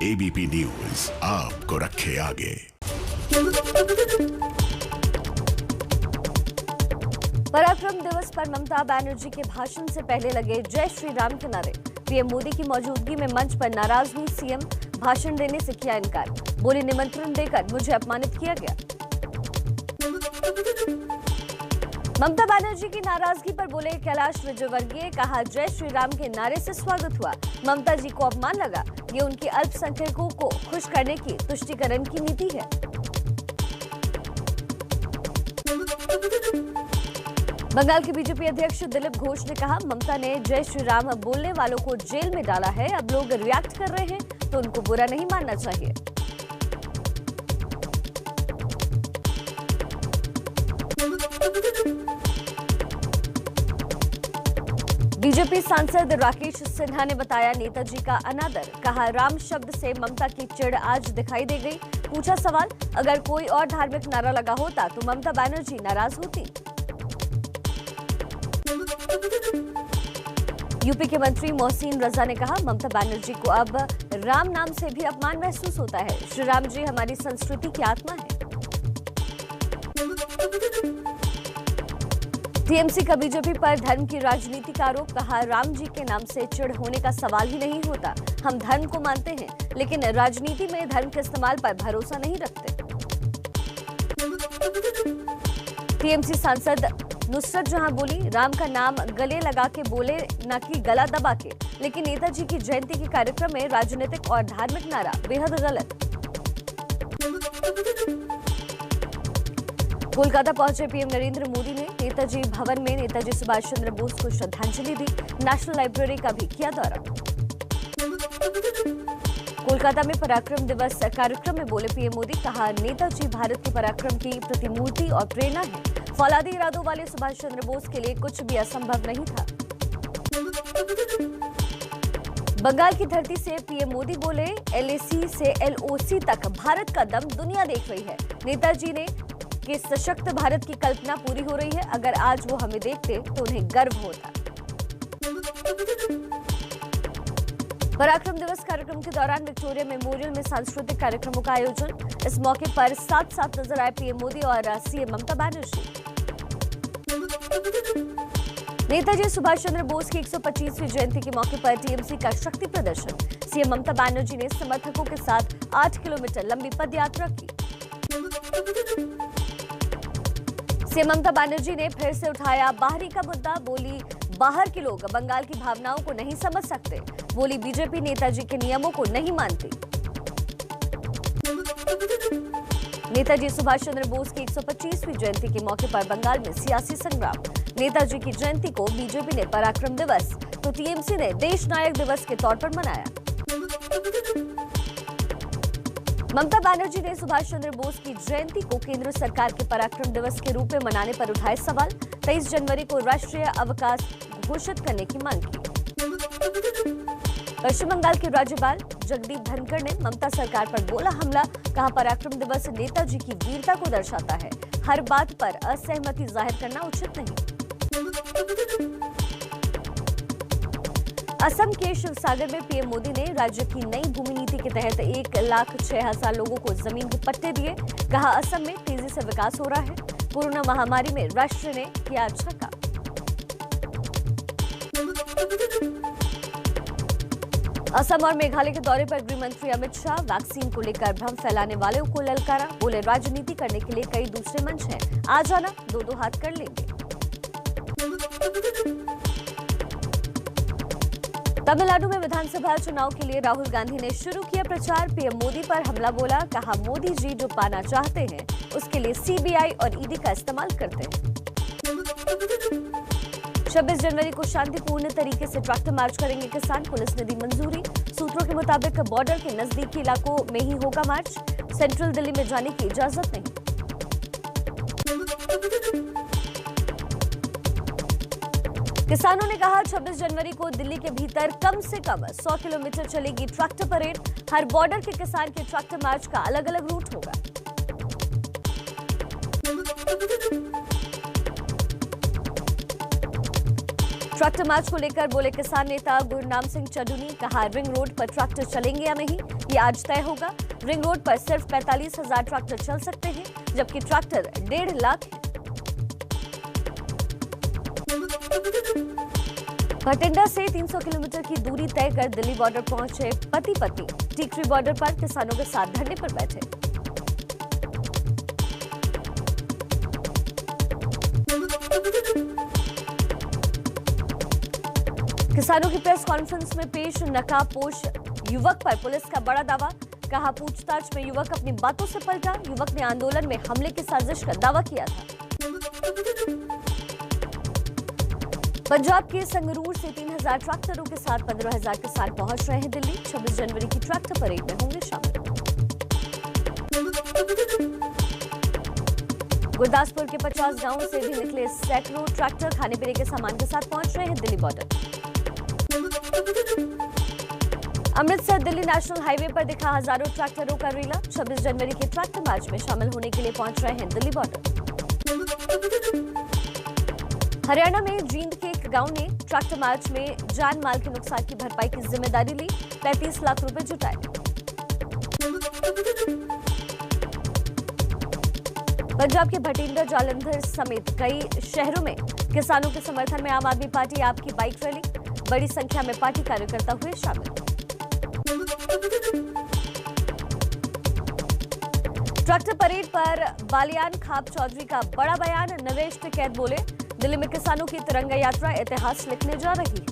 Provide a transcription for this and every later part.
ABP news आपको रखे आगे। पराक्रम दिवस पर ममता बनर्जी के भाषण से पहले लगे जय श्री राम के नारे। पीएम मोदी की मौजूदगी में मंच पर नाराज हुई सीएम, भाषण देने से किया इनकार। बोली, निमंत्रण देकर मुझे अपमानित किया गया। ममता बनर्जी की नाराजगी पर बोले कैलाश विजयवर्गीय, कहा जय श्री राम के नारे से स्वागत हुआ। ममता जी को अपमान लगा। ये उनकी अल्पसंख्यकों को खुश करने की तुष्टीकरण की नीति है। बंगाल के बीजेपी अध्यक्ष दिलीप घोष ने कहा, ममता ने जय श्री राम बोलने वालों को जेल में डाला है। अब लोग रिएक्ट कर रहे हैं तो उनको बुरा नहीं मानना चाहिए। बीजेपी सांसद राकेश सिन्हा ने बताया नेताजी का अनादर। कहा, राम शब्द से ममता की चिढ़ आज दिखाई दे गई। पूछा सवाल, अगर कोई और धार्मिक नारा लगा होता तो ममता बनर्जी नाराज होती। यूपी के मंत्री मोहसिन रजा ने कहा, ममता बनर्जी को अब राम नाम से भी अपमान महसूस होता है। श्री राम जी हमारी संस्कृति की आत्मा है। टीएमसी का बीजेपी पर धर्म की राजनीति का आरोप। कहा, राम जी के नाम से चिढ़ होने का सवाल ही नहीं होता। हम धर्म को मानते हैं लेकिन राजनीति में धर्म के इस्तेमाल पर भरोसा नहीं रखते। टीएमसी सांसद नुसरत जहां बोली, राम का नाम गले लगा के बोले न कि गला दबा के। लेकिन नेताजी की जयंती के कार्यक्रम में राजनीतिक और धार्मिक नारा बेहद गलत। कोलकाता पहुंचे पीएम नरेंद्र मोदी ने नेताजी भवन में नेताजी सुभाष चंद्र बोस को श्रद्धांजलि दी। नेशनल लाइब्रेरी का भी किया दौरा। कोलकाता में पराक्रम दिवस कार्यक्रम में बोले पीएम मोदी, कहा नेताजी भारत के पराक्रम की प्रतिमूर्ति और प्रेरणा है। फौलादी इरादों वाले सुभाष चंद्र बोस के लिए कुछ भी असंभव नहीं था। बंगाल की धरती से पीएम मोदी बोले, एलएसी से एलओसी तक भारत का दम दुनिया देख रही है। नेताजी ने कि सशक्त भारत की कल्पना पूरी हो रही है। अगर आज वो हमें देखते तो उन्हें गर्व होता। पराक्रम दिवस कार्यक्रम के दौरान विक्टोरिया मेमोरियल में सांस्कृतिक कार्यक्रमों का आयोजन। इस मौके पर साथ साथ नजर आए पीएम मोदी और सीएम ममता बनर्जी। नेताजी सुभाष चंद्र बोस की 125वीं जयंती के मौके पर टीएमसी का शक्ति प्रदर्शन। सीएम ममता बनर्जी ने समर्थकों के साथ 8 किलोमीटर लंबी पदयात्रा की। सीएम ममता बनर्जी ने फिर से उठाया बाहरी का मुद्दा। बोली, बाहर के लोग बंगाल की भावनाओं को नहीं समझ सकते। बोली, बीजेपी नेताजी के नियमों को नहीं मानती। नेताजी सुभाष चंद्र बोस की 125वीं जयंती के मौके पर बंगाल में सियासी संग्राम। नेताजी की जयंती को बीजेपी ने पराक्रम दिवस तो टीएमसी ने देश नायक दिवस के तौर पर मनाया। ममता बनर्जी ने सुभाष चंद्र बोस की जयंती को केंद्र सरकार के पराक्रम दिवस के रूप में मनाने पर उठाए सवाल। 23 जनवरी को राष्ट्रीय अवकाश घोषित करने की मांग की। पश्चिम बंगाल के राज्यपाल जगदीप धनखड़ ने ममता सरकार पर बोला हमला। कहा, पराक्रम दिवस नेताजी की वीरता को दर्शाता है। हर बात पर असहमति जाहिर करना उचित नहीं। असम के शिवसागर में पीएम मोदी ने राज्य की नई भूमि नीति के तहत 1,06,000 लोगों को जमीन के पट्टे दिए। कहा, असम में तेजी से विकास हो रहा है। कोरोना महामारी में राष्ट्र ने किया अच्छा काम। असम और मेघालय के दौरे पर गृह मंत्री अमित शाह वैक्सीन को लेकर भ्रम फैलाने वालों को ललकारा। बोले, राजनीति करने के लिए कई दूसरे मंच हैं। आ जाना, दो हाथ कर लेंगे। तमिलनाडु में विधानसभा चुनाव के लिए राहुल गांधी ने शुरू किया प्रचार। पीएम मोदी पर हमला बोला। कहा, मोदी जी जो पाना चाहते हैं उसके लिए सीबीआई और ईडी का इस्तेमाल करते हैं। 26 जनवरी को शांतिपूर्ण तरीके से ट्रैक्टर मार्च करेंगे किसान। पुलिस ने दी मंजूरी। सूत्रों के मुताबिक बॉर्डर के नजदीकी इलाकों में ही होगा मार्च। सेंट्रल दिल्ली में जाने की इजाजत नहीं। किसानों ने कहा, 26 जनवरी को दिल्ली के भीतर कम से कम 100 किलोमीटर चलेगी ट्रैक्टर परेड। हर बॉर्डर के किसान के ट्रैक्टर मार्च का अलग अलग रूट होगा। ट्रैक्टर मार्च को लेकर बोले किसान नेता गुरनाम सिंह चड्डू ने कहा, रिंग रोड पर ट्रैक्टर चलेंगे या नहीं ये आज तय होगा। रिंग रोड पर सिर्फ 45,000 ट्रैक्टर चल सकते हैं, जबकि ट्रैक्टर 1.5 लाख है। भटिंडा से 300 किलोमीटर की दूरी तय कर दिल्ली बॉर्डर पहुंचे पति पत्नी। टीकरी बॉर्डर पर किसानों के साथ धरने पर बैठे। किसानों की प्रेस कॉन्फ्रेंस में पेश नकाबपोश युवक पर पुलिस का बड़ा दावा। कहा, पूछताछ में युवक अपनी बातों से पलटा। युवक ने आंदोलन में हमले की साजिश का दावा किया था। पंजाब के संगरूर से 3,000 ट्रैक्टरों के साथ 15,000 किसान पहुंच रहे हैं दिल्ली। 26 जनवरी की ट्रैक्टर परेड में होंगे शामिल। गुरदासपुर के 50 गांवों से भी निकले सैकड़ों ट्रैक्टर खाने पीने के सामान के साथ पहुंच रहे हैं Delhi border. Amritsar Delhi national highway पर दिखा हजारों ट्रैक्टरों का रेला। 26 जनवरी के ट्रैक्टर मार्च में शामिल होने के लिए पहुंच रहे हैं दिल्ली बॉर्डर। हरियाणा में जींद के एक गांव ने ट्रैक्टर मार्च में जान माल के नुकसान की भरपाई की जिम्मेदारी ली। 35 लाख रुपए जुटाए। पंजाब के भटिंडा जालंधर समेत कई शहरों में किसानों के समर्थन में आम आदमी पार्टी आपकी बाइक रैली। बड़ी संख्या में पार्टी कार्यकर्ता हुए शामिल। ट्रैक्टर परेड पर बालियान खाप चौधरी का बड़ा बयान। नवेश टिकैत बोले, दिल्ली में किसानों की तिरंगा यात्रा इतिहास लिखने जा रही है।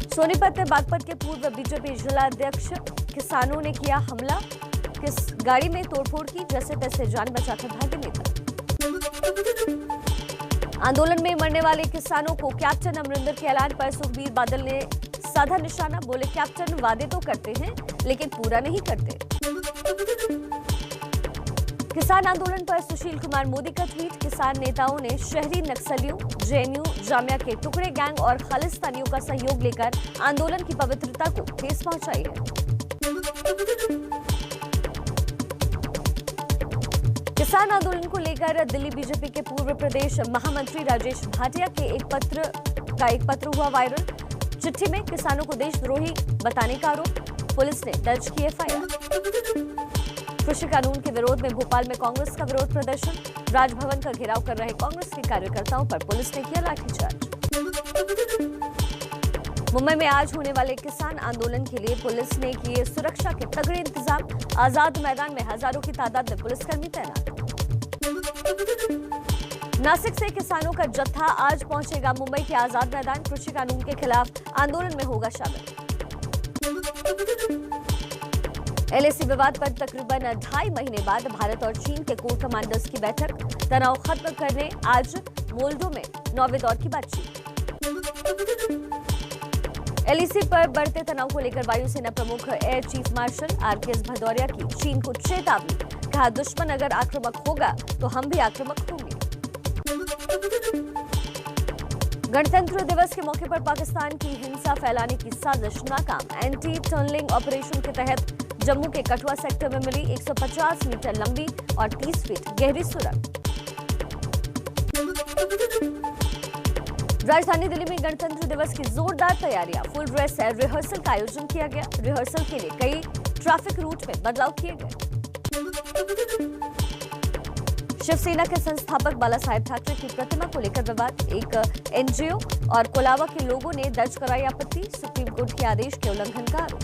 सोनीपत में बागपत के पूर्व बीजेपी जिला अध्यक्ष किसानों ने किया हमला। किस गाड़ी में तोड़फोड़ की, जैसे तैसे जान बचाकर भागे नेता। आंदोलन में मरने वाले किसानों को कैप्टन अमरिंदर के ऐलान पर सुखबीर बादल ने साधा निशाना। बोले, कैप्टन वादे तो करते हैं लेकिन पूरा नहीं करते। किसान आंदोलन पर सुशील कुमार मोदी का ट्वीट। किसान नेताओं ने शहरी नक्सलियों, जेएनयू, जामिया के टुकड़े गैंग और खालिस्तानियों का सहयोग लेकर आंदोलन की पवित्रता को ठेस पहुंचाई है। किसान आंदोलन को लेकर दिल्ली बीजेपी के पूर्व प्रदेश महामंत्री राजेश भाटिया के एक पत्र हुआ वायरल। चिट्ठी में किसानों को देशद्रोही बताने का आरोप। पुलिस ने दर्ज की एफआईआर। कृषि कानून के विरोध में भोपाल में कांग्रेस का विरोध प्रदर्शन। राजभवन का घेराव कर रहे कांग्रेस के कार्यकर्ताओं पर पुलिस ने किया लाठीचार्ज। मुंबई में आज होने वाले किसान आंदोलन के लिए पुलिस ने किए सुरक्षा के तगड़े इंतजाम। आजाद मैदान में हजारों की तादाद में पुलिसकर्मी तैनात। नासिक से किसानों का जत्था आज पहुंचेगा मुंबई के आजाद मैदान। कृषि कानून के खिलाफ आंदोलन में होगा शामिल। एलएसी विवाद पर तकरीबन 2.5 महीने बाद भारत और चीन के कोर कमांडर्स की बैठक। तनाव खत्म करने आज मोल्डो में 9वें दौर की बातचीत। एलएसी पर बढ़ते तनाव को लेकर वायुसेना प्रमुख air chief marshal RKS Bhadauria की चीन को चेतावनी। कहा, दुश्मन अगर आक्रामक होगा तो हम भी आक्रामक होंगे। गणतंत्र दिवस के मौके पर पाकिस्तान की हिंसा फैलाने की साजिश नाकाम। एंटी टनलिंग ऑपरेशन के तहत जम्मू के कठुआ सेक्टर में मिली 150 मीटर लंबी और 30 फीट गहरी सुरंग। राजधानी दिल्ली में गणतंत्र दिवस की जोरदार तैयारियां। फुल ड्रेस रिहर्सल का आयोजन किया गया। रिहर्सल के लिए कई ट्रैफिक रूट में बदलाव किए गए। शिवसेना के संस्थापक बाला साहेब ठाकरे की प्रतिमा को लेकर विवाद। एक एनजीओ और कोलावा के लोगों ने दर्ज कराई आपत्ति। सुप्रीम कोर्ट के आदेश के उल्लंघन का आरोप।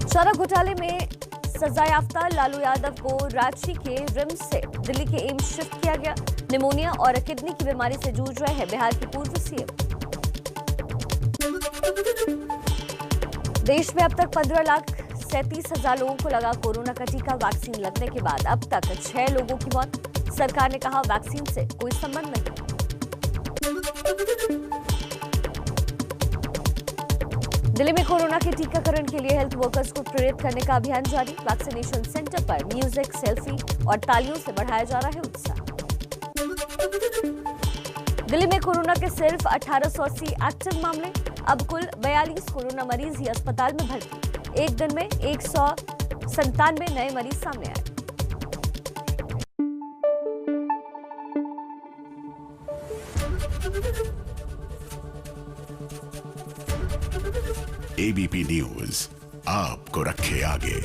चारा घोटाले में सजायाफ्ता लालू यादव को रांची के रिम्स से दिल्ली के एम्स शिफ्ट किया गया। निमोनिया और किडनी की बीमारी से जूझ रहे हैं बिहार के पूर्व सीएम। देश में अब तक 15,37,000 लोगों को लगा कोरोना का टीका। वैक्सीन लगने के बाद अब तक 6 लोगों की मौत। सरकार ने कहा, वैक्सीन से कोई संबंध नहीं। दिल्ली में कोरोना के टीकाकरण के लिए हेल्थ वर्कर्स को प्रेरित करने का अभियान जारी। वैक्सीनेशन सेंटर पर म्यूजिक, सेल्फी और तालियों से बढ़ाया जा रहा है उत्साह। दिल्ली में कोरोना के सिर्फ 1880 एक्टिव मामले। अब कुल 42 कोरोना मरीज ही अस्पताल में भर्ती। एक दिन में 197 नए मरीज सामने आए। एबीपी न्यूज आपको रखे आगे।